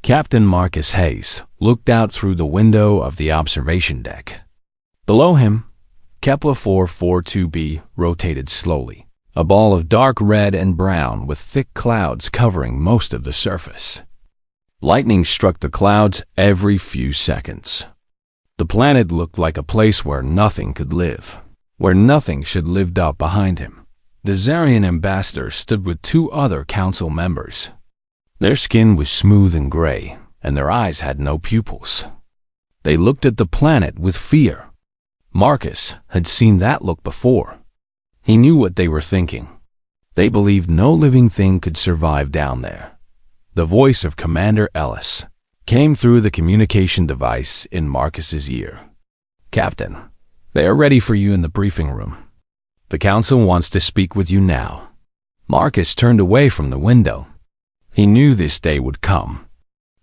Captain Marcus Hayes looked out through the window of the observation deck. Below him, Kepler 442b rotated slowly, a ball of dark red and brown with thick clouds covering most of the surface. Lightning struck the clouds every few seconds. The planet looked like a place where nothing could live, where nothing should live up behind him. The Zarian ambassador stood with two other council members. Their skin was smooth and gray, and their eyes had no pupils. They looked at the planet with fear. Marcus had seen that look before. He knew what they were thinking. They believed no living thing could survive down there. The voice of Commander Ellis came through the communication device in Marcus's ear. "Captain, they are ready for you in the briefing room. The council wants to speak with you now." Marcus turned away from the window. He knew this day would come.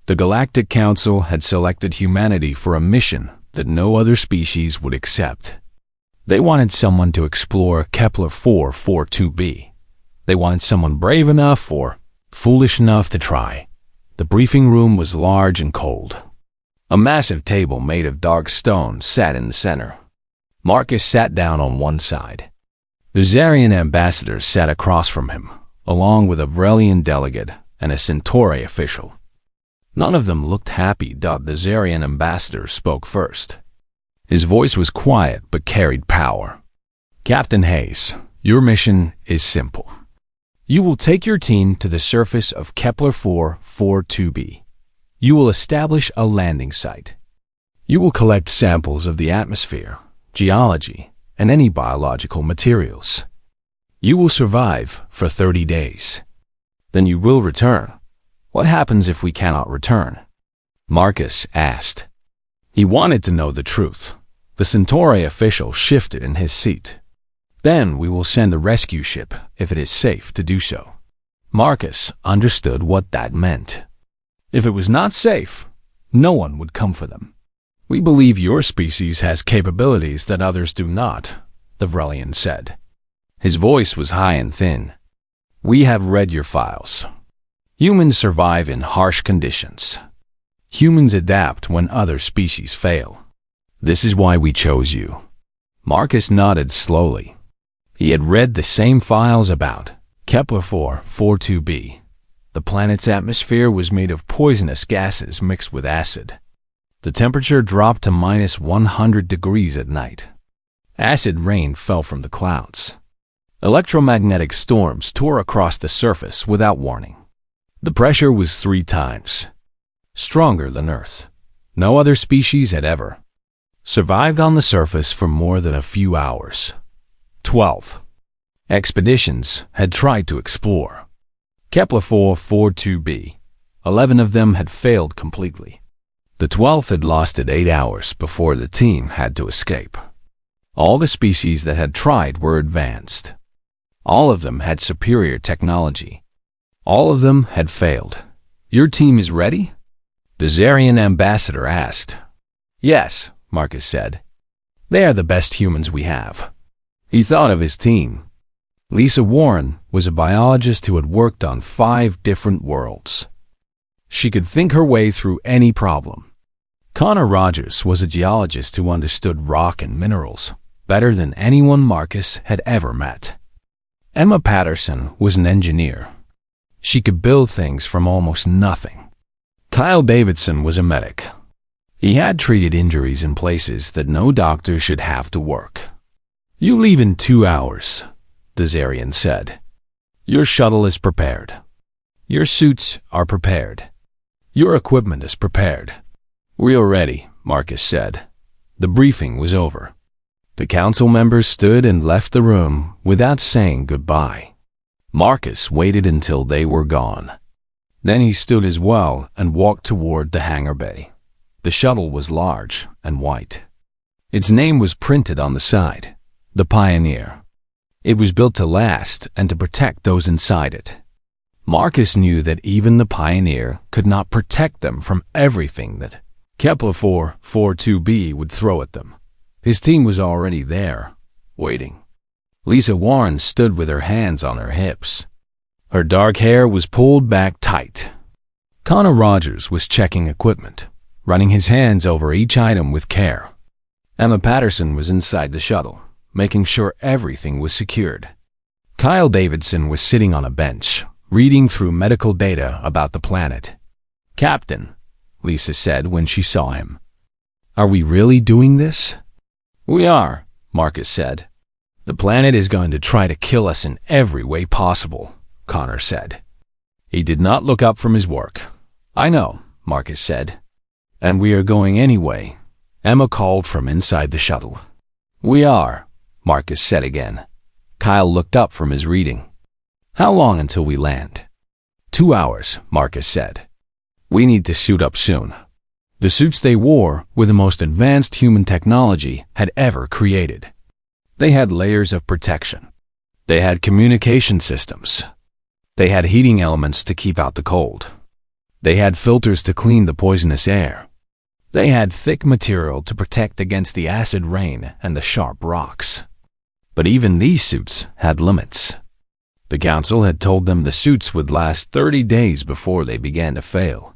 The Galactic Council had selected humanity for a mission that no other species would accept. They wanted someone to explore Kepler 442b. They wanted someone brave enough or foolish enough to try. The briefing room was large and cold. A massive table made of dark stone sat in the center. Marcus sat down on one side. The Zarian ambassador sat across from him, along with a Vrelian delegate and a Centauri official. None of them looked happy. The Zarian ambassador spoke first. His voice was quiet but carried power. "Captain Hayes, your mission is simple. You will take your team to the surface of Kepler 442b. You will establish a landing site. You will collect samples of the atmosphere, geology, and any biological materials. You will survive for 30 days. Then you will return. What happens if we cannot return?" Marcus asked. He wanted to know the truth. The Centauri official shifted in his seat. "Then we will send a rescue ship if it is safe to do so." Marcus understood what that meant. If it was not safe, no one would come for them. "We believe your species has capabilities that others do not," the Vrelian said. His voice was high and thin. "We have read your files. Humans survive in harsh conditions. Humans adapt when other species fail. This is why we chose you." Marcus nodded slowly. He had read the same files about Kepler 442b. The planet's atmosphere was made of poisonous gases mixed with acid. The temperature dropped to minus 100 degrees at night. Acid rain fell from the clouds. Electromagnetic storms tore across the surface without warning. The pressure was 3 times stronger than Earth. No other species had ever survived on the surface for more than a few hours. 12 expeditions had tried to explore Kepler 442b. 11 of them had failed completely. The 12th had lost it 8 hours before the team had to escape. All the species that had tried were advanced. All of them had superior technology. All of them had failed. "Your team is ready?" the Zarian ambassador asked. "Yes," Marcus said. "They are the best humans we have." He thought of his team. Lisa Warren was a biologist who had worked on 5 different worlds. She could think her way through any problem. Connor Rogers was a geologist who understood rock and minerals better than anyone Marcus had ever met. Emma Patterson was an engineer. She could build things from almost nothing. Kyle Davidson was a medic. He had treated injuries in places that no doctor should have to work. "You leave in 2 hours," the Zarian said. "Your shuttle is prepared. Your suits are prepared. Your equipment is prepared." "We are ready," Marcus said. The briefing was over. The council members stood and left the room without saying goodbye. Marcus waited until they were gone. Then he stood as well and walked toward the hangar bay. The shuttle was large and white. Its name was printed on the side, the Pioneer. It was built to last and to protect those inside it. Marcus knew that even the Pioneer could not protect them from everything that Kepler 442b would throw at them. His team was already there, waiting. Lisa Warren stood with her hands on her hips. Her dark hair was pulled back tight. Connor Rogers was checking equipment, running his hands over each item with care. Emma Patterson was inside the shuttle, making sure everything was secured. Kyle Davidson was sitting on a bench, reading through medical data about the planet. "Captain," Lisa said when she saw him. "Are we really doing this?" "We are," Marcus said. "The planet is going to try to kill us in every way possible," Connor said. He did not look up from his work. "I know," Marcus said. "And we are going anyway," Emma called from inside the shuttle. "We are," Marcus said again. Kyle looked up from his reading. "How long until we land?" 2 hours, Marcus said. "We need to suit up soon." The suits they wore were the most advanced human technology had ever created. They had layers of protection. They had communication systems. They had heating elements to keep out the cold. They had filters to clean the poisonous air. They had thick material to protect against the acid rain and the sharp rocks. But even these suits had limits. The council had told them the suits would last 30 days before they began to fail.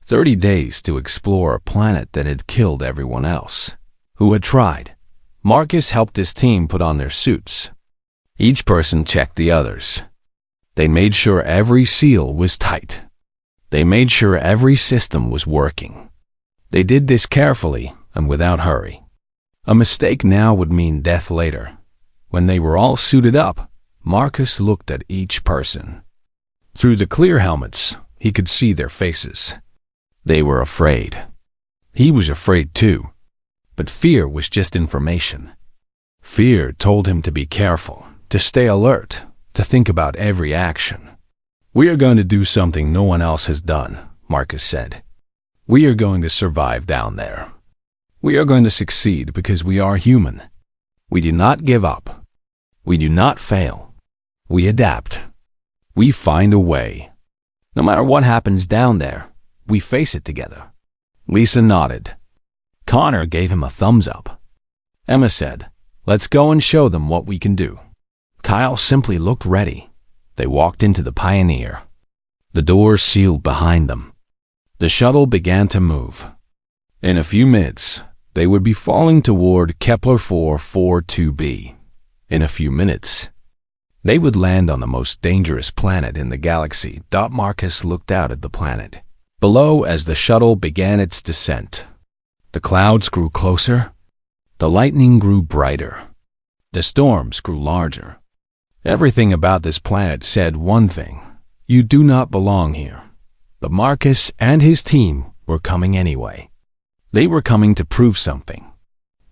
30 days to explore a planet that had killed everyone else. Who had tried? Marcus helped his team put on their suits. Each person checked the others. They made sure every seal was tight. They made sure every system was working. They did this carefully and without hurry. A mistake now would mean death later. When they were all suited up, Marcus looked at each person. Through the clear helmets, he could see their faces. They were afraid. He was afraid too. But fear was just information. Fear told him to be careful, to stay alert, to think about every action. "We are going to do something no one else has done," Marcus said. "We are going to survive down there. We are going to succeed because we are human. We do not give up. We do not fail. We adapt. We find a way. No matter what happens down there, we face it together." Lisa nodded. Connor gave him a thumbs up. Emma said, "Let's go and show them what we can do." Kyle simply looked ready. They walked into the Pioneer. The doors sealed behind them. The shuttle began to move. In a few minutes, they would be falling toward Kepler 442b. In a few minutes, they would land on the most dangerous planet in the galaxy. Marcus looked out at the planet. Below, as the shuttle began its descent, the clouds grew closer. The lightning grew brighter. The storms grew larger. Everything about this planet said one thing: you do not belong here. But Marcus and his team were coming anyway. They were coming to prove something.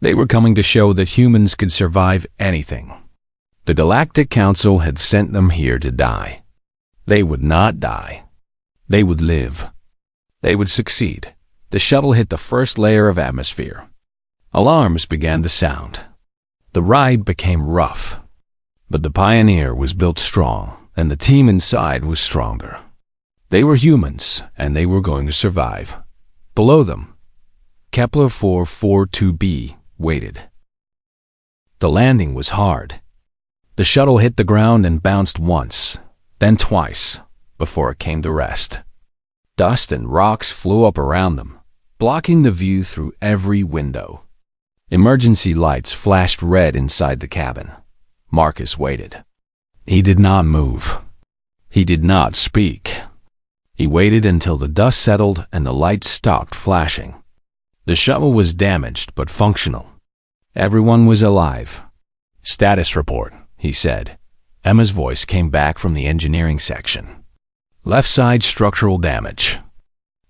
They were coming to show that humans could survive anything. The Galactic Council had sent them here to die. They would not die. They would live. They would succeed. The shuttle hit the first layer of atmosphere. Alarms began to sound. The ride became rough. But the Pioneer was built strong, and the team inside was stronger. They were humans, and they were going to survive. Below them, Kepler 442b waited. The landing was hard. The shuttle hit the ground and bounced once, then twice, before it came to rest. Dust and rocks flew up around them, blocking the view through every window. Emergency lights flashed red inside the cabin. Marcus waited. He did not move. He did not speak. He waited until the dust settled and the lights stopped flashing. The shuttle was damaged but functional. Everyone was alive. "Status report," he said. Emma's voice came back from the engineering section. "Left side structural damage.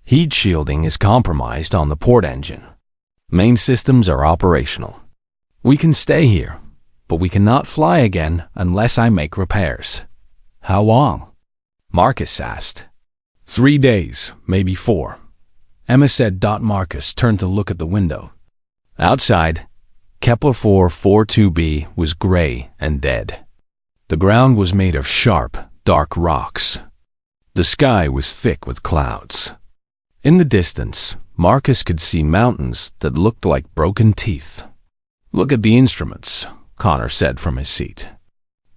Heat shielding is compromised on the port engine. Main systems are operational. We can stay here, but we cannot fly again unless I make repairs." "How long?" Marcus asked. 3 days, maybe 4. Emma said. Marcus turned to look at the window. Outside, Kepler 442b was gray and dead. The ground was made of sharp, dark rocks. The sky was thick with clouds. In the distance, Marcus could see mountains that looked like broken teeth. "Look at the instruments," Connor said from his seat.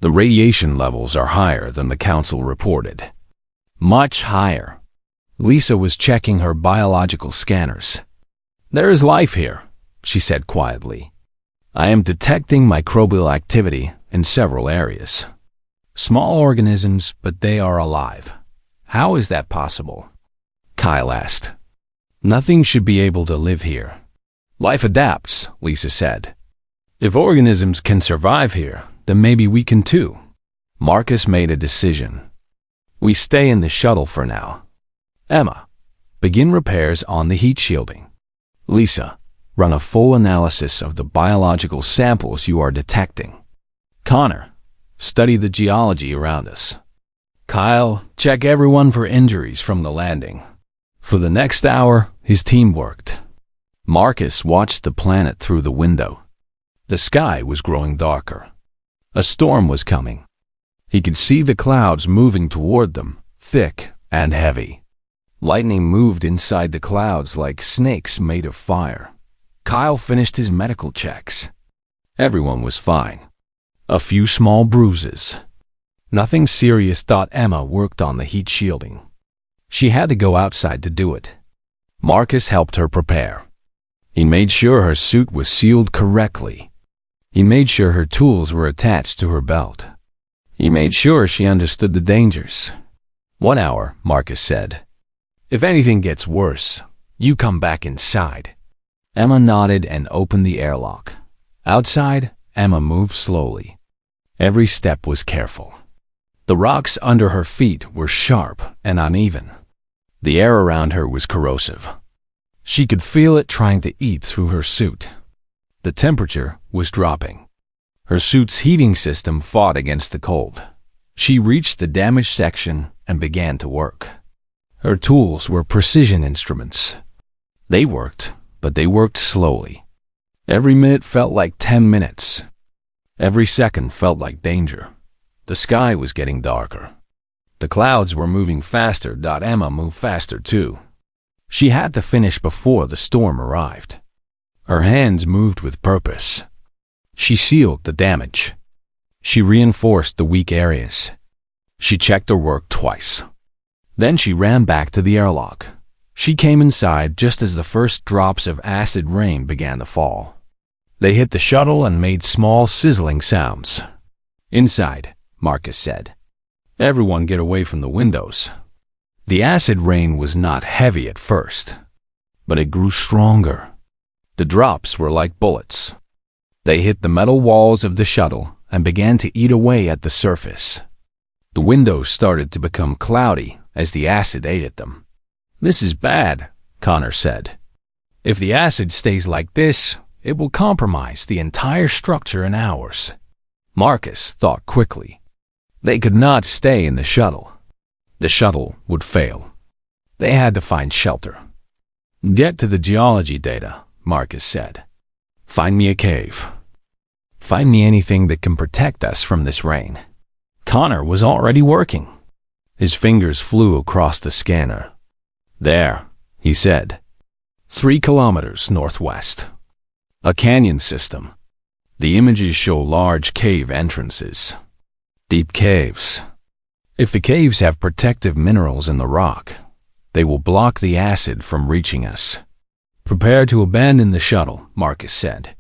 "The radiation levels are higher than the council reported. Much higher. Lisa was checking her biological scanners. "There is life here," she said quietly. "I am detecting microbial activity in several areas. Small organisms, but they are alive. How is that possible?" Kyle asked. "Nothing should be able to live here." "Life adapts," Lisa said. "If organisms can survive here, then maybe we can too." Marcus made a decision. "We stay in the shuttle for now. Emma, begin repairs on the heat shielding. Lisa, run a full analysis of the biological samples you are detecting. Connor, study the geology around us. Kyle, check everyone for injuries from the landing." For the next hour, his team worked. Marcus watched the planet through the window. The sky was growing darker. A storm was coming. He could see the clouds moving toward them, thick and heavy. Lightning moved inside the clouds like snakes made of fire. Kyle finished his medical checks. Everyone was fine. A few small bruises. Nothing serious. Emma worked on the heat shielding. She had to go outside to do it. Marcus helped her prepare. He made sure her suit was sealed correctly. He made sure her tools were attached to her belt. He made sure she understood the dangers. 1 hour, Marcus said. "If anything gets worse, you come back inside." Emma nodded and opened the airlock. Outside, Emma moved slowly. Every step was careful. The rocks under her feet were sharp and uneven. The air around her was corrosive. She could feel it trying to eat through her suit. The temperature was dropping. Her suit's heating system fought against the cold. She reached the damaged section and began to work. Her tools were precision instruments. They worked, but they worked slowly. Every minute felt like 10 minutes. Every second felt like danger. The sky was getting darker. The clouds were moving faster. Emma moved faster too. She had to finish before the storm arrived. Her hands moved with purpose. She sealed the damage. She reinforced the weak areas. She checked her work twice. Then she ran back to the airlock. She came inside just as the first drops of acid rain began to fall. They hit the shuttle and made small sizzling sounds. "Inside," Marcus said. "Everyone get away from the windows." The acid rain was not heavy at first, but it grew stronger. The drops were like bullets. They hit the metal walls of the shuttle and began to eat away at the surface. The windows started to become cloudy as the acid ate at them. "This is bad," Connor said. "If the acid stays like this, it will compromise the entire structure in hours." Marcus thought quickly. They could not stay in the shuttle. The shuttle would fail. They had to find shelter. "Get to the geology data," Marcus said. "Find me a cave. Find me anything that can protect us from this rain." Connor was already working. His fingers flew across the scanner. "There," he said. 3 kilometers northwest. A canyon system. The images show large cave entrances. Deep caves. If the caves have protective minerals in the rock, they will block the acid from reaching us. "Prepare to abandon the shuttle," Marcus said.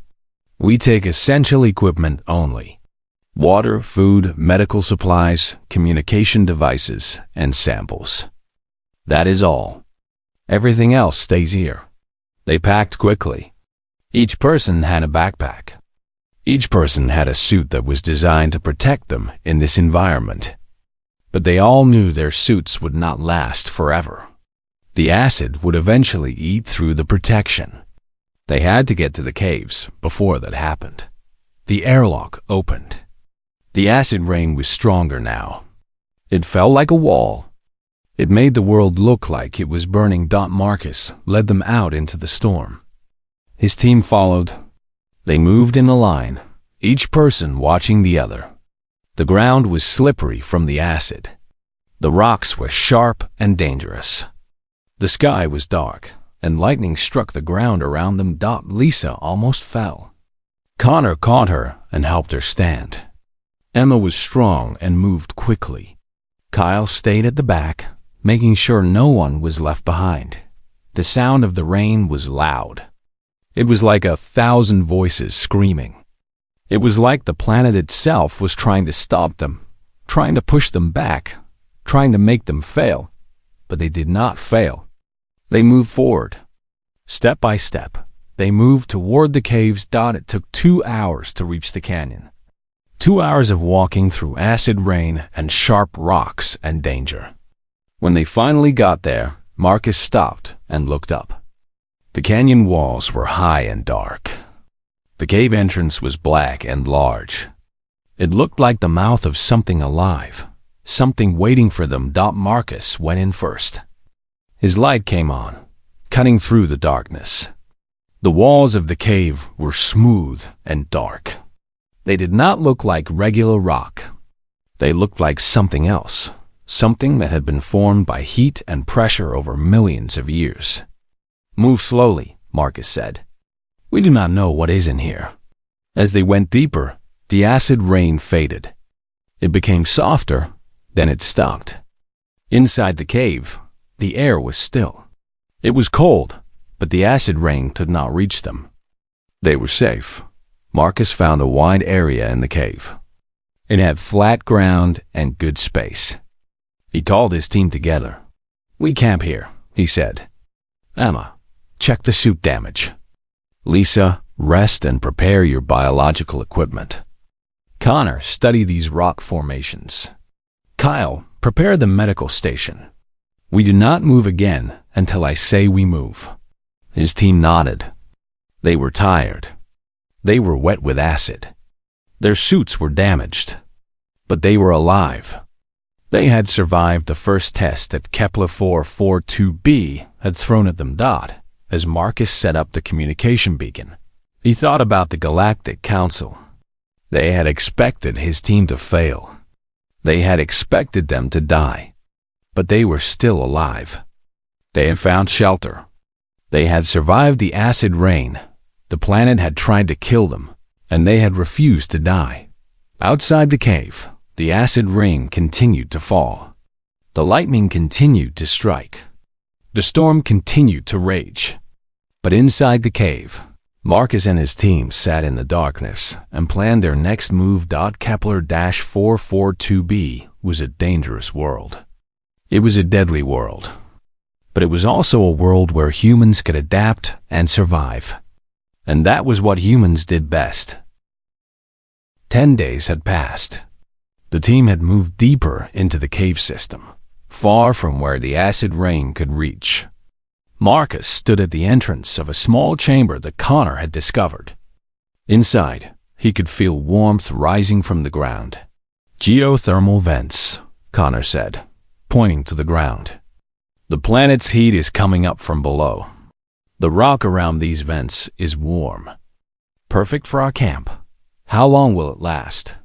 "We take essential equipment only. Water, food, medical supplies, communication devices, and samples. That is all. Everything else stays here." They packed quickly. Each person had a backpack. Each person had a suit that was designed to protect them in this environment. But they all knew their suits would not last forever. The acid would eventually eat through the protection. They had to get to the caves before that happened. The airlock opened. The acid rain was stronger now. It fell like a wall. It made the world look like it was burning. Marcus led them out into the storm. His team followed. They moved in a line, each person watching the other. The ground was slippery from the acid. The rocks were sharp and dangerous. The sky was dark, and lightning struck the ground around them. Lisa almost fell. Connor caught her and helped her stand. Emma was strong and moved quickly. Kyle stayed at the back, making sure no one was left behind. The sound of the rain was loud. It was like 1,000 voices screaming. It was like the planet itself was trying to stop them, trying to push them back, trying to make them fail. But they did not fail. They moved forward. Step by step, they moved toward the caves. It took 2 hours to reach the canyon. 2 hours of walking through acid rain and sharp rocks and danger. When they finally got there, Marcus stopped and looked up. The canyon walls were high and dark. The cave entrance was black and large. It looked like the mouth of something alive, something waiting for them. Marcus went in first. His light came on, cutting through the darkness. The walls of the cave were smooth and dark. They did not look like regular rock. They looked like something else, something that had been formed by heat and pressure over millions of years. "Move slowly," Marcus said. "We do not know what is in here." As they went deeper, the acid rain faded. It became softer, then it stopped. Inside the cave, the air was still. It was cold, but the acid rain could not reach them. They were safe. Marcus found a wide area in the cave. It had flat ground and good space. He called his team together. "We camp here," he said. "Emma, check the suit damage. Lisa, rest and prepare your biological equipment. Connor, study these rock formations. Kyle, prepare the medical station. We do not move again until I say we move." His team nodded. They were tired. They were wet with acid. Their suits were damaged, but they were alive. They had survived the first test that Kepler 442b had thrown at them. As Marcus set up the communication beacon, he thought about the Galactic Council. They had expected his team to fail. They had expected them to die, but they were still alive. They had found shelter. They had survived the acid rain. The planet had tried to kill them, and they had refused to die. Outside the cave, the acid rain continued to fall. The lightning continued to strike. The storm continued to rage. But inside the cave, Marcus and his team sat in the darkness and planned their next move. Kepler-442b was a dangerous world. It was a deadly world. But it was also a world where humans could adapt and survive. And that was what humans did best. 10 days had passed. The team had moved deeper into the cave system, far from where the acid rain could reach. Marcus stood at the entrance of a small chamber that Connor had discovered. Inside, he could feel warmth rising from the ground. "Geothermal vents," Connor said, pointing to the ground. "The planet's heat is coming up from below. The rock around these vents is warm. Perfect for our camp. How long will it last?"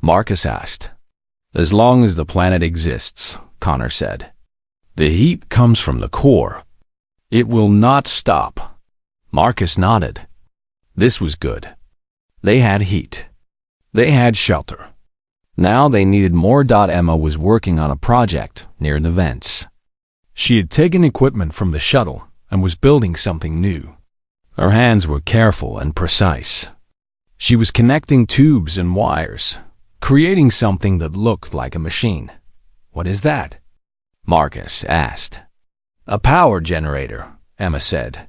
Marcus asked. "As long as the planet exists," Connor said. "The heat comes from the core. It will not stop." Marcus nodded. This was good. They had heat. They had shelter. Now they needed more. Emma was working on a project near the vents. She had taken equipment from the shuttle and was building something new. Her hands were careful and precise. She was connecting tubes and wires, creating something that looked like a machine. "What is that?" Marcus asked. "A power generator," Emma said.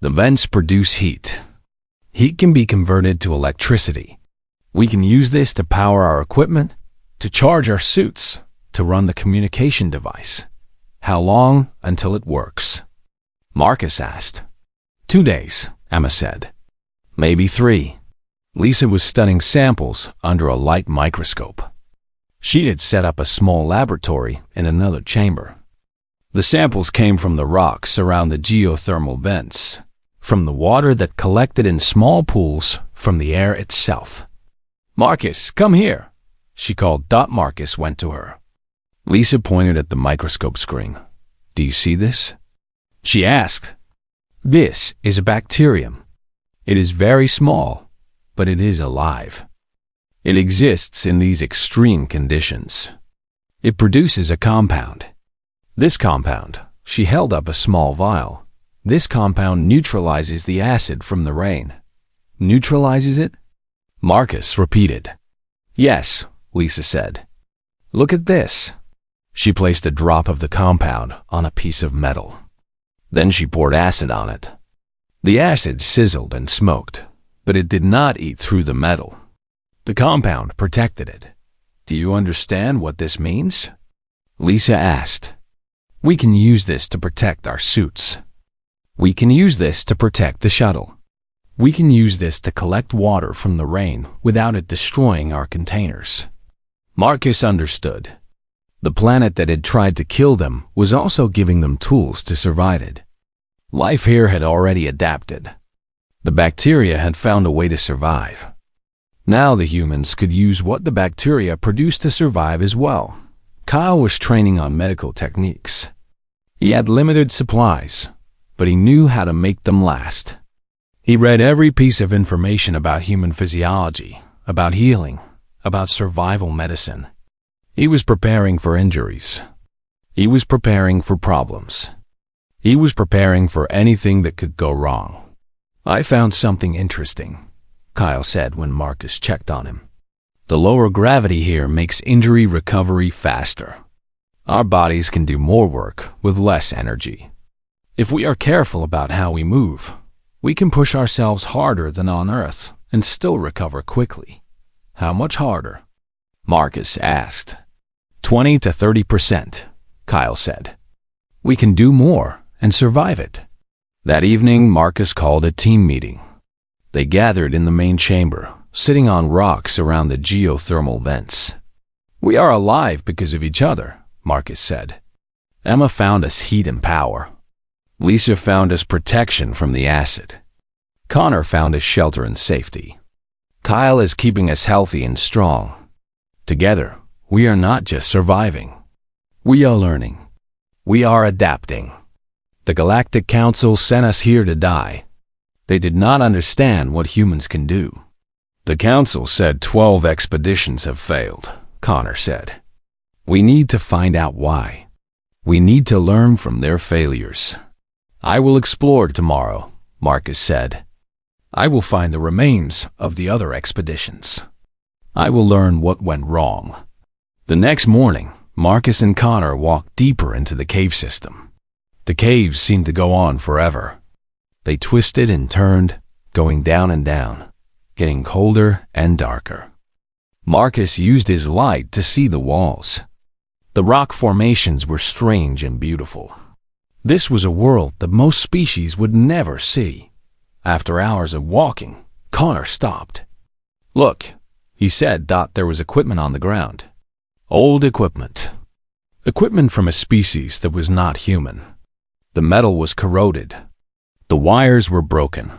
"The vents produce heat. Heat can be converted to electricity. We can use this to power our equipment, to charge our suits, to run the communication device. How long until it works?" Marcus asked. 2 days, Emma said. "Maybe 3. Lisa was studying samples under a light microscope. She had set up a small laboratory in another chamber. The samples came from the rocks around the geothermal vents, from the water that collected in small pools from the air itself. "Marcus, come here," she called. Marcus went to her. Lisa pointed at the microscope screen. "Do you see this?" She asked. "This is a bacterium. It is very small, but it is alive. It exists in these extreme conditions. It produces a compound. This compound, she held up a small vial. This compound neutralizes the acid from the rain. Neutralizes it? Marcus repeated. Yes, Lisa said. Look at this. She placed a drop of the compound on a piece of metal. Then she poured acid on it. The acid sizzled and smoked, but it did not eat through the metal. The compound protected it. Do you understand what this means? Lisa asked. We can use this to protect our suits. We can use this to protect the shuttle. We can use this to collect water from the rain without it destroying our containers. Marcus understood. The planet that had tried to kill them was also giving them tools to survive it. Life here had already adapted. The bacteria had found a way to survive. Now the humans could use what the bacteria produced to survive as well. Kyle was training on medical techniques. He had limited supplies, but he knew how to make them last. He read every piece of information about human physiology, about healing, about survival medicine. He was preparing for injuries. He was preparing for problems. He was preparing for anything that could go wrong. I found something interesting, Kyle said when Marcus checked on him. The lower gravity here makes injury recovery faster. Our bodies can do more work with less energy. If we are careful about how we move, we can push ourselves harder than on Earth and still recover quickly. How much harder? Marcus asked. 20 to 30%, Kyle said. We can do more and survive it. That evening, Marcus called a team meeting. They gathered in the main chamber, sitting on rocks around the geothermal vents. We are alive because of each other, Marcus said. Emma found us heat and power. Lisa found us protection from the acid. Connor found us shelter and safety. Kyle is keeping us healthy and strong. Together, we are not just surviving. We are learning. We are adapting. The Galactic Council sent us here to die. They did not understand what humans can do. The Council said 12 expeditions have failed, Connor said. We need to find out why. We need to learn from their failures. I will explore tomorrow, Marcus said. I will find the remains of the other expeditions. I will learn what went wrong. The next morning, Marcus and Connor walked deeper into the cave system. The caves seemed to go on forever. They twisted and turned, going down and down, getting colder and darker. Marcus used his light to see the walls. The rock formations were strange and beautiful. This was a world that most species would never see. After hours of walking, Connor stopped. Look, he said. There was equipment on the ground. Old equipment. Equipment from a species that was not human. The metal was corroded. The wires were broken.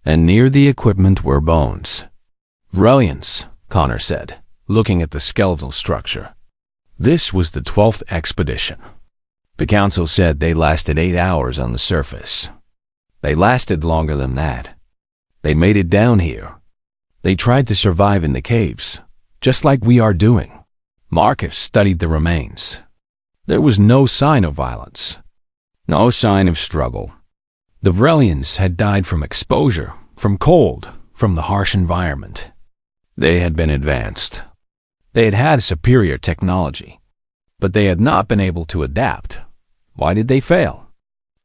And near the equipment were bones. Vrelians, Connor said, looking at the skeletal structure. This was the 12th expedition. The council said they lasted 8 hours on the surface. They lasted longer than that. They made it down here. They tried to survive in the caves, just like we are doing. Marcus studied the remains. There was no sign of violence, no sign of struggle. The Vrelians had died from exposure, from cold, from the harsh environment. They had been advanced. They had had superior technology, but they had not been able to adapt. Why did they fail?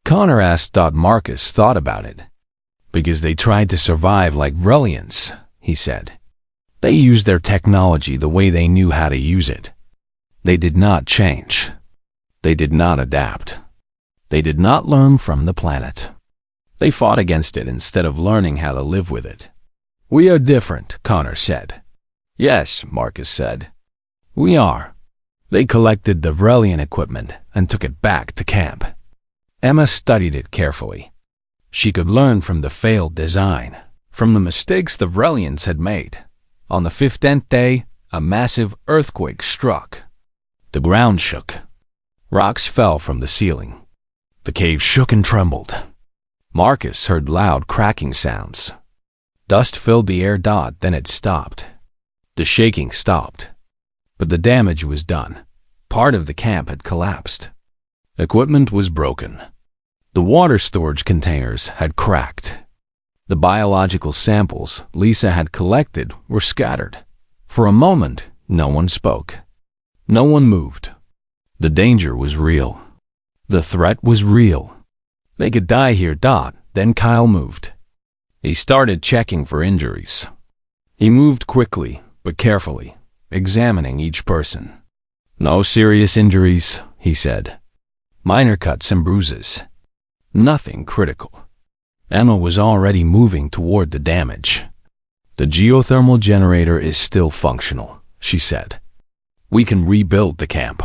Connor asked. Marcus thought about it. Because they tried to survive like Vrelians, he said. They used their technology the way they knew how to use it. They did not change. They did not adapt. They did not learn from the planet. They fought against it instead of learning how to live with it. We are different, Connor said. Yes, Marcus said. We are. They collected the Vrelian equipment and took it back to camp. Emma studied it carefully. She could learn from the failed design, from the mistakes the Vrelians had made. On the 15th day, a massive earthquake struck. The ground shook. Rocks fell from the ceiling. The cave shook and trembled. Marcus heard loud cracking sounds. Dust filled the air. Then it stopped. The shaking stopped. But the damage was done. Part of the camp had collapsed. Equipment was broken. The water storage containers had cracked. The biological samples Lisa had collected were scattered. For a moment, no one spoke. No one moved. The danger was real. The threat was real. They could die here. Then Kyle moved. He started checking for injuries. He moved quickly, but carefully, examining each person. No serious injuries, he said. Minor cuts and bruises. Nothing critical. Emma was already moving toward the damage. The geothermal generator is still functional, she said. We can rebuild the camp.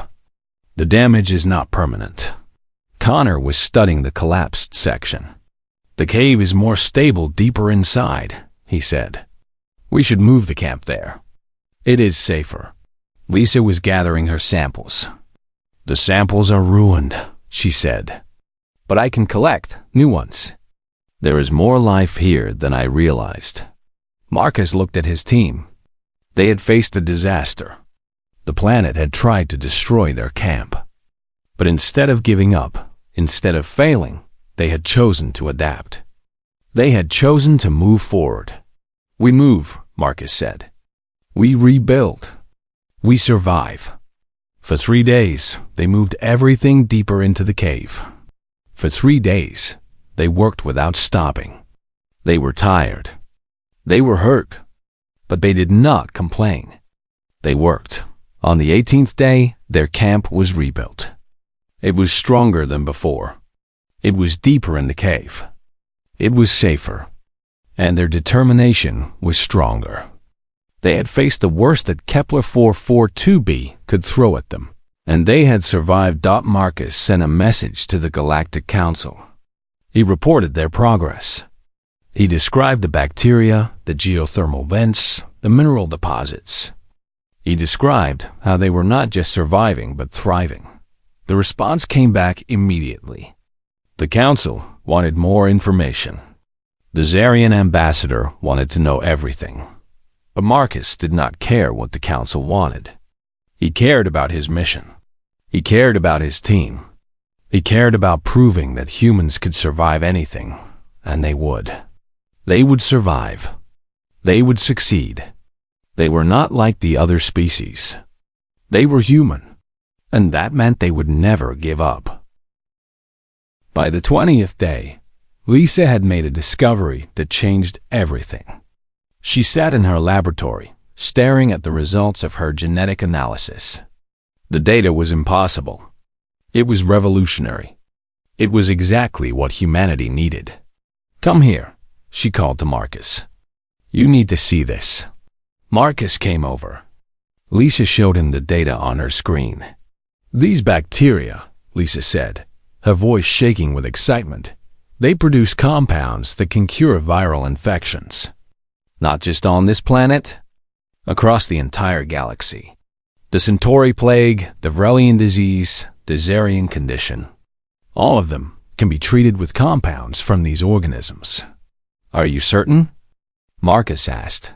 The damage is not permanent. Connor was studying the collapsed section. The cave is more stable deeper inside, he said. We should move the camp there. It is safer. Lisa was gathering her samples. The samples are ruined, she said. But I can collect new ones. There is more life here than I realized. Marcus looked at his team. They had faced a disaster. The planet had tried to destroy their camp. But instead of giving up, instead of failing, they had chosen to adapt. They had chosen to move forward. We move, Marcus said. We rebuild. We survive. For 3 days, they moved everything deeper into the cave. For 3 days, they worked without stopping. They were tired. They were hurt. But they did not complain. They worked. On the 18th day, their camp was rebuilt. It was stronger than before. It was deeper in the cave. It was safer. And their determination was stronger. They had faced the worst that Kepler 442b could throw at them, and they had survived. Marcus sent a message to the Galactic Council. He reported their progress. He described the bacteria, the geothermal vents, the mineral deposits. He described how they were not just surviving but thriving. The response came back immediately. The Council wanted more information. The Zarian ambassador wanted to know everything. But Marcus did not care what the Council wanted. He cared about his mission. He cared about his team. He cared about proving that humans could survive anything, and they would. They would survive. They would succeed. They were not like the other species. They were human, and that meant they would never give up. By the 20th day, Lisa had made a discovery that changed everything. She sat in her laboratory, staring at the results of her genetic analysis. The data was impossible. It was revolutionary. It was exactly what humanity needed. Come here, she called to Marcus. You need to see this. Marcus came over. Lisa showed him the data on her screen. These bacteria, Lisa said, her voice shaking with excitement, they produce compounds that can cure viral infections. Not just on this planet, across the entire galaxy. The Centauri plague, the Vrelian disease, the Zarian condition. All of them can be treated with compounds from these organisms. Are you certain? Marcus asked.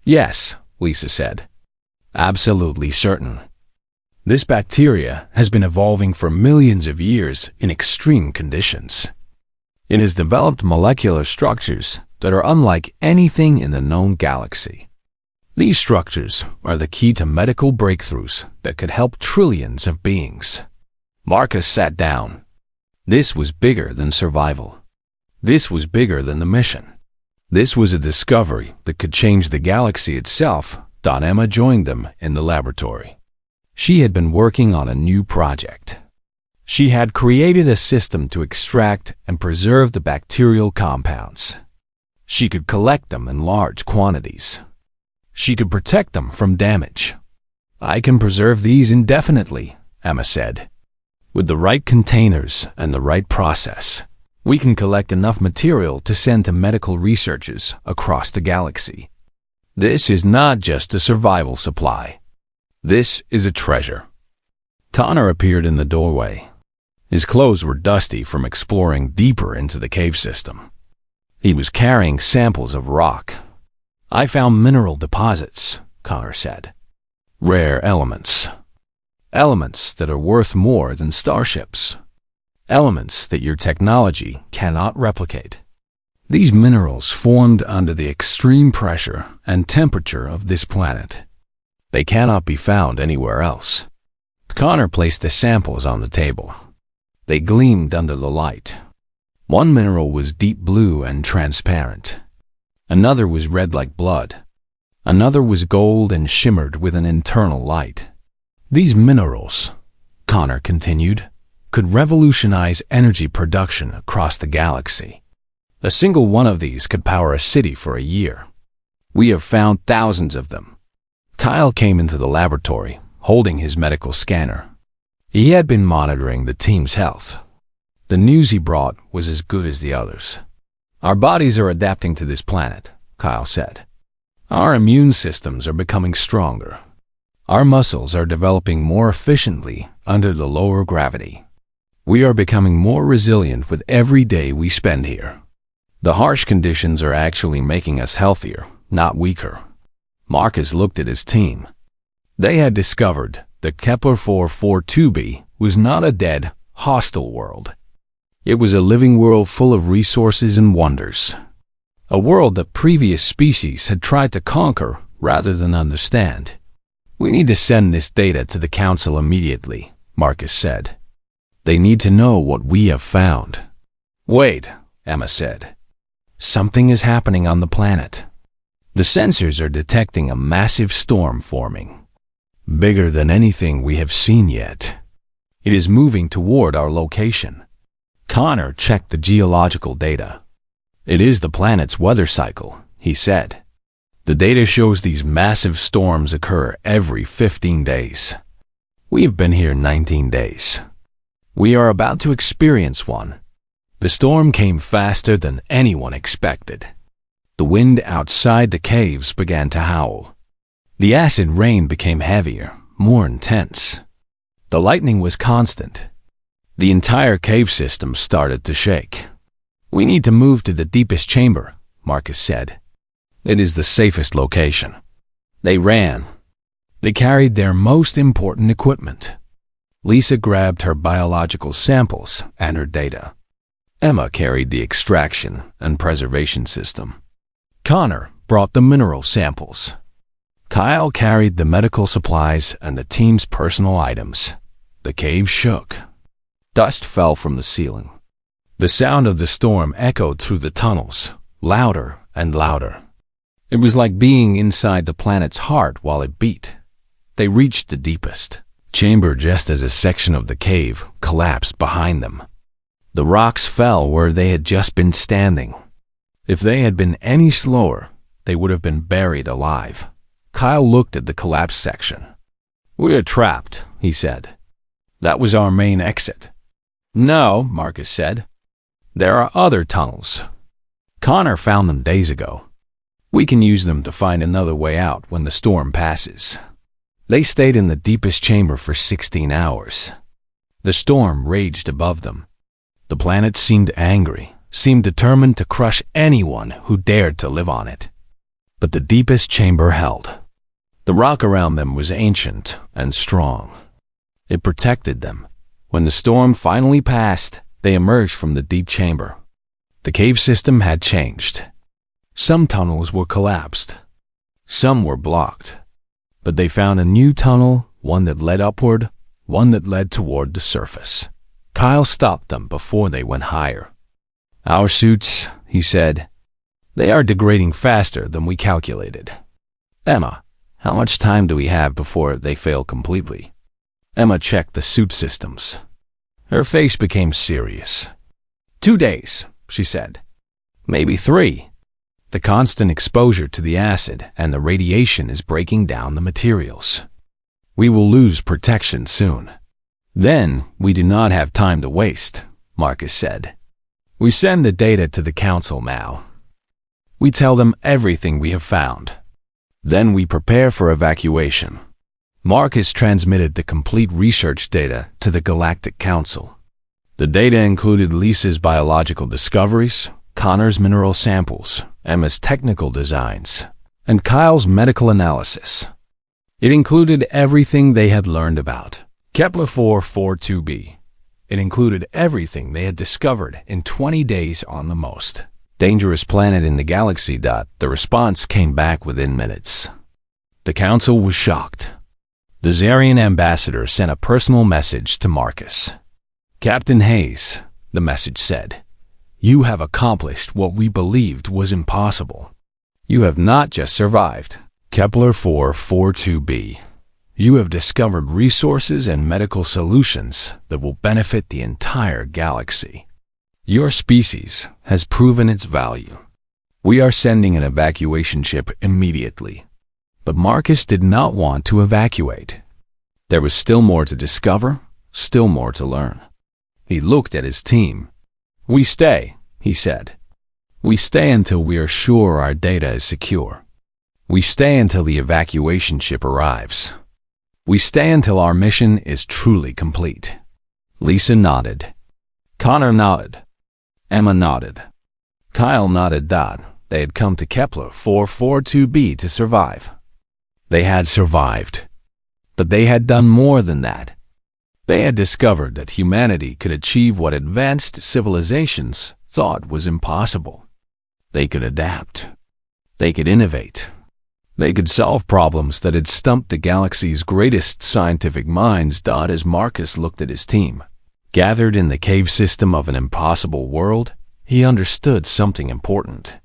Yes, Lisa said. Absolutely certain. This bacteria has been evolving for millions of years in extreme conditions. It has developed molecular structures that are unlike anything in the known galaxy. These structures are the key to medical breakthroughs that could help trillions of beings. Marcus sat down. This was bigger than survival. This was bigger than the mission. This was a discovery that could change the galaxy itself. Emma joined them in the laboratory. She had been working on a new project. She had created a system to extract and preserve the bacterial compounds. She could collect them in large quantities. She could protect them from damage. I can preserve these indefinitely, Emma said. With the right containers and the right process, we can collect enough material to send to medical researchers across the galaxy. This is not just a survival supply. This is a treasure. Connor appeared in the doorway. His clothes were dusty from exploring deeper into the cave system. He was carrying samples of rock. I found mineral deposits, Connor said. Rare elements. Elements that are worth more than starships. elements that your technology cannot replicate. These minerals formed under the extreme pressure and temperature of this planet. They cannot be found anywhere else. Connor placed the samples on the table. They gleamed under the light. One mineral was deep blue and transparent. Another was red like blood. Another was gold and shimmered with an internal light. These minerals, Connor continued, could revolutionize energy production across the galaxy. A single one of these could power a city for a year. We have found thousands of them. Kyle came into the laboratory, holding his medical scanner. He had been monitoring the team's health. The news he brought was as good as the others. Our bodies are adapting to this planet, Kyle said. Our immune systems are becoming stronger. Our muscles are developing more efficiently under the lower gravity. We are becoming more resilient with every day we spend here. The harsh conditions are actually making us healthier, not weaker. Marcus looked at his team. They had discovered that Kepler-442b was not a dead, hostile world. It was a living world full of resources and wonders. A world that previous species had tried to conquer rather than understand. We need to send this data to the Council immediately, Marcus said. They need to know what we have found. Wait, Emma said. Something is happening on the planet. The sensors are detecting a massive storm forming. Bigger than anything we have seen yet. It is moving toward our location. Connor checked the geological data. It is the planet's weather cycle, he said. The data shows these massive storms occur every 15 days. We have been here 19 days. We are about to experience one. The storm came faster than anyone expected. The wind outside the caves began to howl. The acid rain became heavier, more intense. The lightning was constant. The entire cave system started to shake. We need to move to the deepest chamber, Marcus said. It is the safest location. They ran. They carried their most important equipment. Lisa grabbed her biological samples and her data. Emma carried the extraction and preservation system. Connor brought the mineral samples. Kyle carried the medical supplies and the team's personal items. The cave shook. Dust fell from the ceiling. The sound of the storm echoed through the tunnels, louder and louder. It was like being inside the planet's heart while it beat. They reached the deepest chamber just as a section of the cave collapsed behind them. The rocks fell where they had just been standing. If they had been any slower, they would have been buried alive. Kyle looked at the collapsed section. We are trapped, he said. That was our main exit. No, Marcus said. There are other tunnels. Connor found them days ago. We can use them to find another way out when the storm passes. They stayed in the deepest chamber for 16 hours. The storm raged above them. The planet seemed angry, seemed determined to crush anyone who dared to live on it. But the deepest chamber held. The rock around them was ancient and strong. It protected them. When the storm finally passed, they emerged from the deep chamber. The cave system had changed. Some tunnels were collapsed. Some were blocked. But they found a new tunnel, one that led upward, one that led toward the surface. Kyle stopped them before they went higher. Our suits, he said, they are degrading faster than we calculated. Emma, how much time do we have before they fail completely? Emma checked the suit systems. Her face became serious. 2 days, she said. Maybe 3. The constant exposure to the acid and the radiation is breaking down the materials. We will lose protection soon. Then we do not have time to waste, Marcus said. We send the data to the council now. We tell them everything we have found. Then we prepare for evacuation. Marcus transmitted the complete research data to the Galactic Council. The data included Lisa's biological discoveries, Connor's mineral samples, Emma's technical designs, and Kyle's medical analysis. It included everything they had learned about Kepler-442b, It included everything they had discovered in 20 days on the most dangerous planet in the galaxy. The response came back within minutes. The council was shocked. The Zarian ambassador sent a personal message to Marcus. "Captain Hayes," the message said, "you have accomplished what we believed was impossible. You have not just survived Kepler 442b. You have discovered resources and medical solutions that will benefit the entire galaxy. Your species has proven its value. We are sending an evacuation ship immediately." But Marcus did not want to evacuate. There was still more to discover, still more to learn. He looked at his team. "We stay," he said. "We stay until we are sure our data is secure. We stay until the evacuation ship arrives. We stay until our mission is truly complete." Lisa nodded. Connor nodded. Emma nodded. Kyle nodded. They had come to Kepler 442b to survive. They had survived. But they had done more than that. They had discovered that humanity could achieve what advanced civilizations thought was impossible. They could adapt. They could innovate. They could solve problems that had stumped the galaxy's greatest scientific minds. As Marcus looked at his team, gathered in the cave system of an impossible world, he understood something important.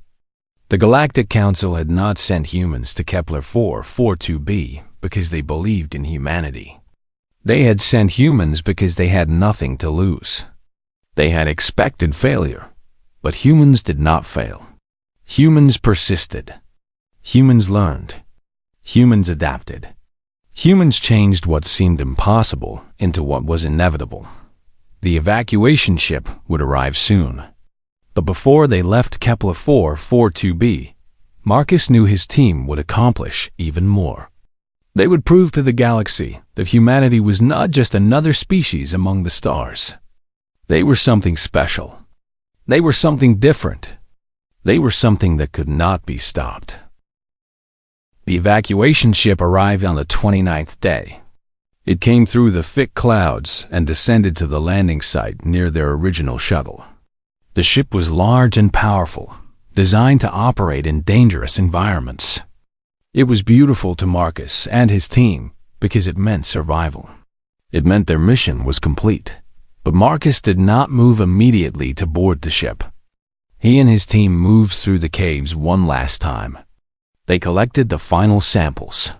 The Galactic Council had not sent humans to Kepler 442b because they believed in humanity. They had sent humans because they had nothing to lose. They had expected failure, but humans did not fail. Humans persisted. Humans learned. Humans adapted. Humans changed what seemed impossible into what was inevitable. The evacuation ship would arrive soon. But before they left Kepler 442b, Marcus knew his team would accomplish even more. They would prove to the galaxy that humanity was not just another species among the stars. They were something special. They were something different. They were something that could not be stopped. The evacuation ship arrived on the 29th day. It came through the thick clouds and descended to the landing site near their original shuttle. The ship was large and powerful, designed to operate in dangerous environments. It was beautiful to Marcus and his team because it meant survival. It meant their mission was complete. But Marcus did not move immediately to board the ship. He and his team moved through the caves one last time. They collected the final samples.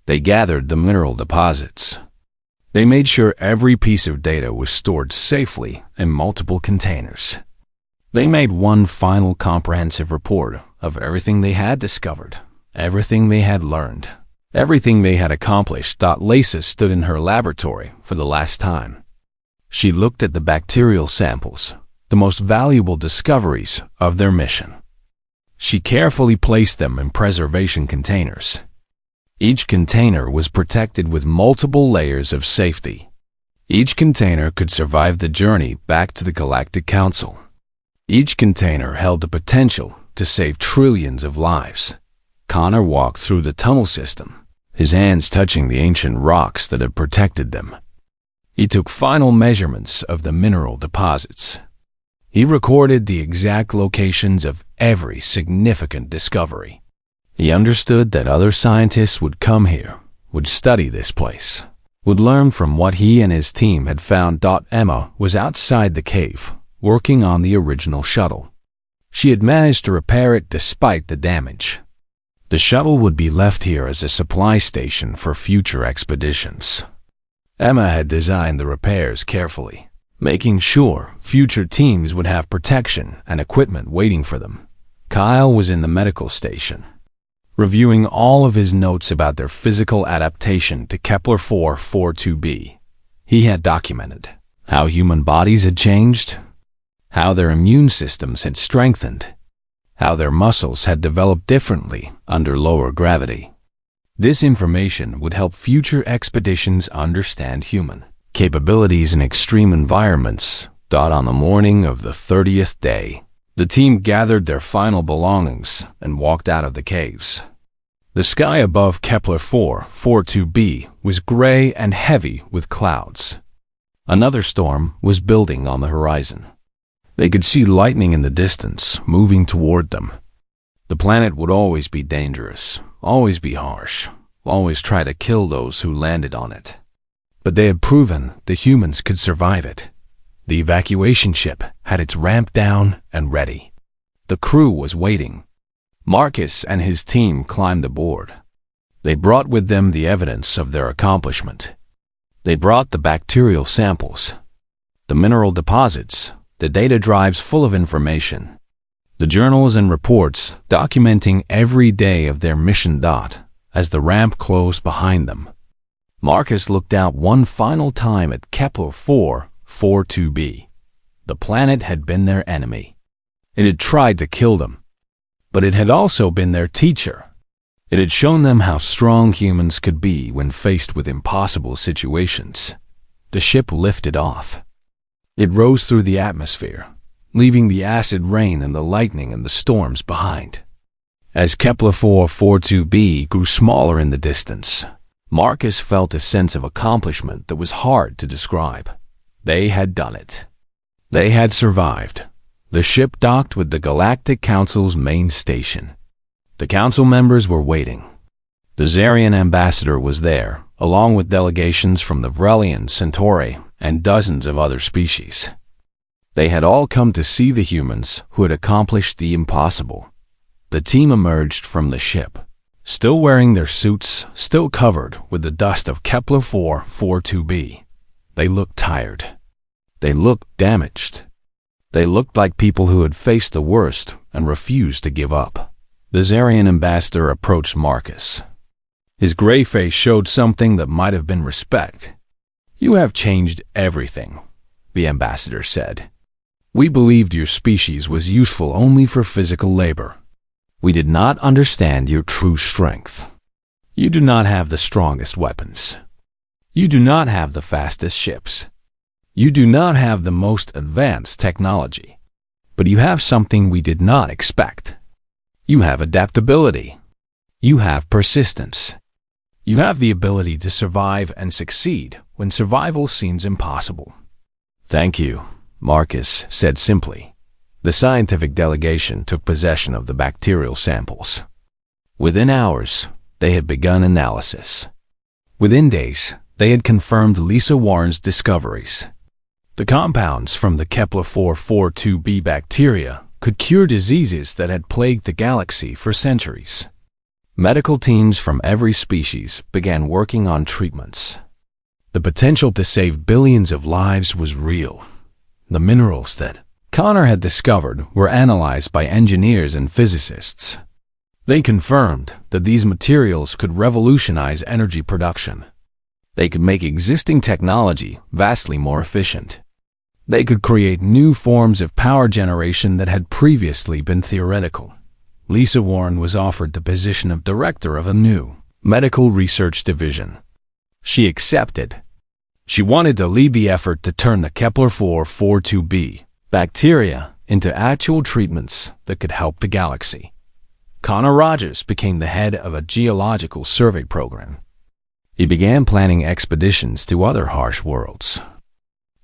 They gathered the mineral deposits. They made sure every piece of data was stored safely in multiple containers. They made one final comprehensive report of everything they had discovered, everything they had learned, everything they had accomplished. Lisa stood in her laboratory for the last time. She looked at the bacterial samples, the most valuable discoveries of their mission. She carefully placed them in preservation containers. Each container was protected with multiple layers of safety. Each container could survive the journey back to the Galactic Council. Each container held the potential to save trillions of lives. Connor walked through the tunnel system, his hands touching the ancient rocks that had protected them. He took final measurements of the mineral deposits. He recorded the exact locations of every significant discovery. He understood that other scientists would come here, would study this place, would learn from what he and his team had found. Emma was outside the cave, working on the original shuttle. She had managed to repair it despite the damage. The shuttle would be left here as a supply station for future expeditions. Emma had designed the repairs carefully, making sure future teams would have protection and equipment waiting for them. Kyle was in the medical station, reviewing all of his notes about their physical adaptation to Kepler 442b. He had documented how human bodies had changed, how their immune systems had strengthened, how their muscles had developed differently under lower gravity. This information would help future expeditions understand human capabilities in extreme environments. On the morning of the 30th day, the team gathered their final belongings and walked out of the caves. The sky above Kepler 442b was gray and heavy with clouds. Another storm was building on the horizon. They could see lightning in the distance, moving toward them. The planet would always be dangerous, always be harsh, always try to kill those who landed on it. But they had proven the humans could survive it. The evacuation ship had its ramp down and ready. The crew was waiting. Marcus and his team climbed aboard. They brought with them the evidence of their accomplishment. They brought the bacterial samples, the mineral deposits, the data drives full of information, the journals and reports documenting every day of their mission. As the ramp closed behind them, Marcus looked out one final time at Kepler 442b. The planet had been their enemy. It had tried to kill them, but it had also been their teacher. It had shown them how strong humans could be when faced with impossible situations. The ship lifted off. It rose through the atmosphere, leaving the acid rain and the lightning and the storms behind. As Kepler 442b grew smaller in the distance, Marcus felt a sense of accomplishment that was hard to describe. They had done it. They had survived. The ship docked with the Galactic Council's main station. The council members were waiting. The Zarian ambassador was there, along with delegations from the Vrelian, Centauri, and dozens of other species. They had all come to see the humans who had accomplished the impossible. The team emerged from the ship, still wearing their suits, still covered with the dust of Kepler 442b. They looked tired. They looked damaged. They looked like people who had faced the worst and refused to give up. The Zarian ambassador approached Marcus. His gray face showed something that might have been respect. "You have changed everything," the ambassador said. "We believed your species was useful only for physical labor. We did not understand your true strength. You do not have the strongest weapons. You do not have the fastest ships. You do not have the most advanced technology. But you have something we did not expect. You have adaptability. You have persistence. You have the ability to survive and succeed when survival seems impossible." "Thank you," Marcus said simply. The scientific delegation took possession of the bacterial samples. Within hours, they had begun analysis. Within days, they had confirmed Lisa Warren's discoveries. The compounds from the Kepler 442b bacteria could cure diseases that had plagued the galaxy for centuries. Medical teams from every species began working on treatments. The potential to save billions of lives was real. The minerals that Connor had discovered were analyzed by engineers and physicists. They confirmed that these materials could revolutionize energy production. They could make existing technology vastly more efficient. They could create new forms of power generation that had previously been theoretical. Lisa Warren was offered the position of director of a new medical research division. She accepted. She wanted to lead the effort to turn the Kepler 442b bacteria into actual treatments that could help the galaxy. Connor Rogers became the head of a geological survey program. He began planning expeditions to other harsh worlds.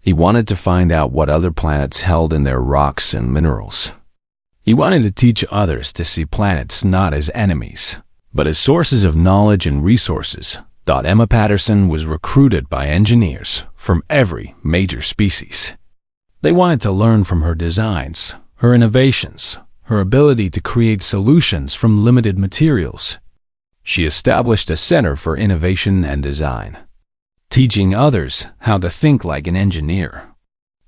He wanted to find out what other planets held in their rocks and minerals. He wanted to teach others to see planets not as enemies, but as sources of knowledge and resources. Emma Patterson was recruited by engineers from every major species. They wanted to learn from her designs, her innovations, her ability to create solutions from limited materials. She established a Center for Innovation and Design, teaching others how to think like an engineer,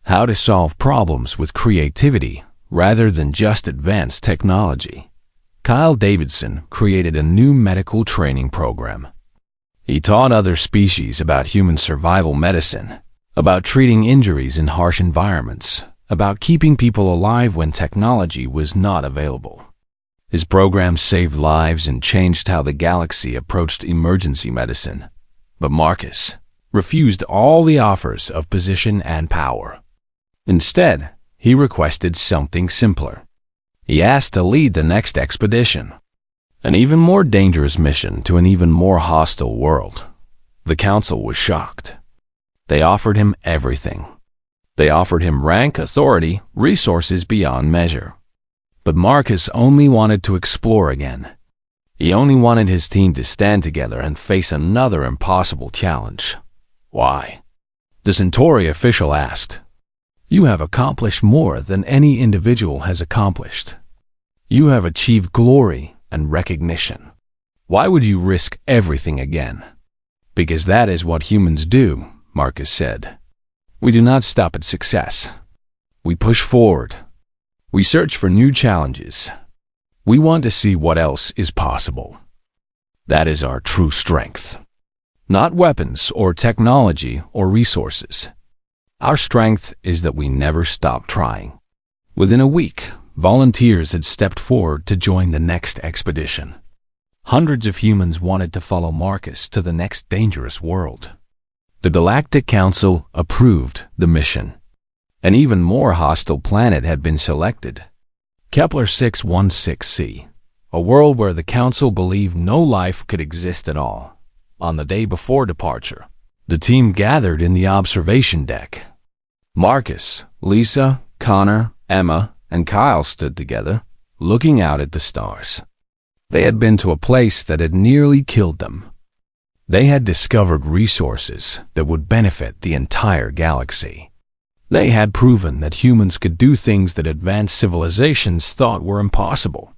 how to solve problems with creativity rather than just advanced technology. Kyle Davidson created a new medical training program. He taught other species about human survival medicine, about treating injuries in harsh environments, about keeping people alive when technology was not available. His program saved lives and changed how the galaxy approached emergency medicine. But Marcus refused all the offers of position and power. Instead, he requested something simpler. He asked to lead the next expedition, an even more dangerous mission to an even more hostile world. The council was shocked. They offered him everything. They offered him rank, authority, resources beyond measure. But Marcus only wanted to explore again. He only wanted his team to stand together and face another impossible challenge. Why? The Centauri official asked. You have accomplished more than any individual has accomplished. You have achieved glory and recognition. Why would you risk everything again? Because that is what humans do, Marcus said. We do not stop at success. We push forward. We search for new challenges. We want to see what else is possible. That is our true strength. Not weapons or technology or resources. Our strength is that we never stop trying. Within a week, volunteers had stepped forward to join the next expedition. Hundreds of humans wanted to follow Marcus to the next dangerous world. The Galactic Council approved the mission. An even more hostile planet had been selected. Kepler 616c, a world where the Council believed no life could exist at all. On the day before departure, the team gathered in the observation deck. Marcus, Lisa, Connor, Emma, and Kyle stood together, looking out at the stars. They had been to a place that had nearly killed them. They had discovered resources that would benefit the entire galaxy. They had proven that humans could do things that advanced civilizations thought were impossible.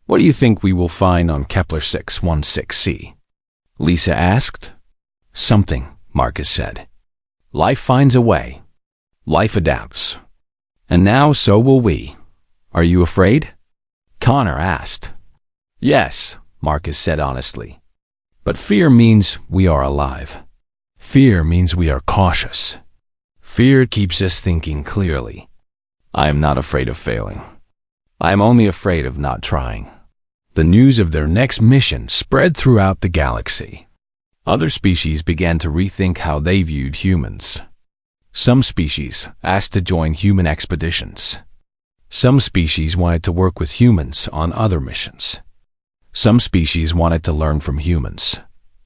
What do you think we will find on Kepler 616c? Lisa asked. Something, Marcus said. Life finds a way. Life adapts. And now so will we. Are you afraid? Connor asked. Yes, Marcus said honestly. But fear means we are alive. Fear means we are cautious. Fear keeps us thinking clearly. I am not afraid of failing. I am only afraid of not trying. The news of their next mission spread throughout the galaxy. Other species began to rethink how they viewed humans. Some species asked to join human expeditions. Some species wanted to work with humans on other missions. Some species wanted to learn from humans.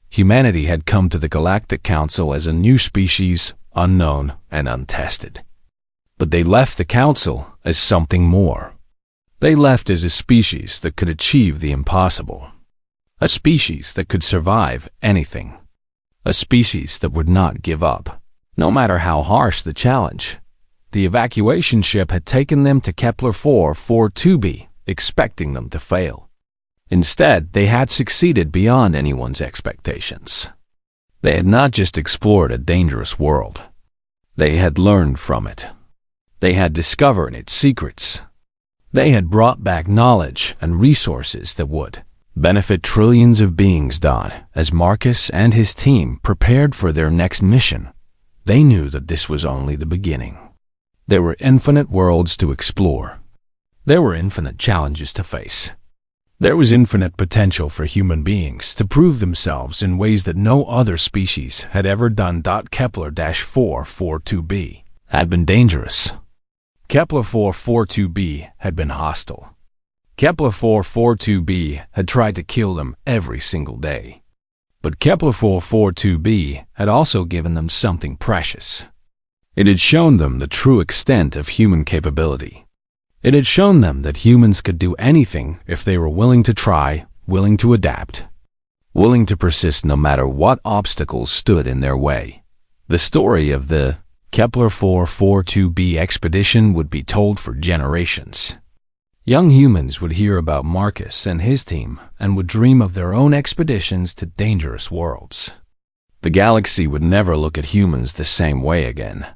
Humanity had come to the Galactic Council as a new species, unknown and untested. But they left the Council as something more. They left as a species that could achieve the impossible. A species that could survive anything. A species that would not give up, no matter how harsh the challenge. The evacuation ship had taken them to Kepler 442b, expecting them to fail. Instead, they had succeeded beyond anyone's expectations. They had not just explored a dangerous world. They had learned from it. They had discovered its secrets. They had brought back knowledge and resources that would benefit trillions of beings. As Marcus and his team prepared for their next mission, they knew that this was only the beginning. There were infinite worlds to explore. There were infinite challenges to face. There was infinite potential for human beings to prove themselves in ways that no other species had ever done. Kepler-442b had been dangerous. Kepler 442b had been hostile. Kepler 442b had tried to kill them every single day. But Kepler 442b had also given them something precious. It had shown them the true extent of human capability. It had shown them that humans could do anything if they were willing to try, willing to adapt, willing to persist no matter what obstacles stood in their way. The story of the Kepler 442b expedition would be told for generations. Young humans would hear about Marcus and his team and would dream of their own expeditions to dangerous worlds. The galaxy would never look at humans the same way again.